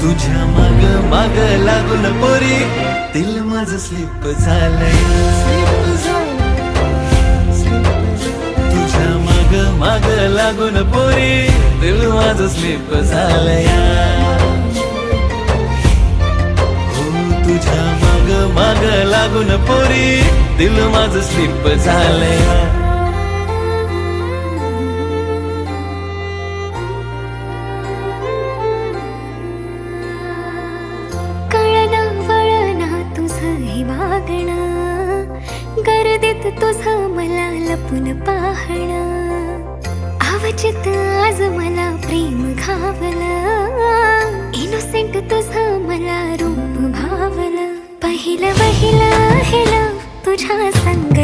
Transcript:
तुझ्या माग माग लागून पोरी दिल माझं स्लिप झालंय. तुझ्या माग माग लागून पोरी दिल माझं स्लिप झालंय. हो तुझ्या माग माग लागून पोरी दिल माझं स्लिप झालंय. गर्दीत तुझं मला लपून पाहणं अवचित आज मला प्रेम घावलं. इनोसेंट तुझं मला रूप भावलं. पहिलं पहिलं हेलं तुझ्या संग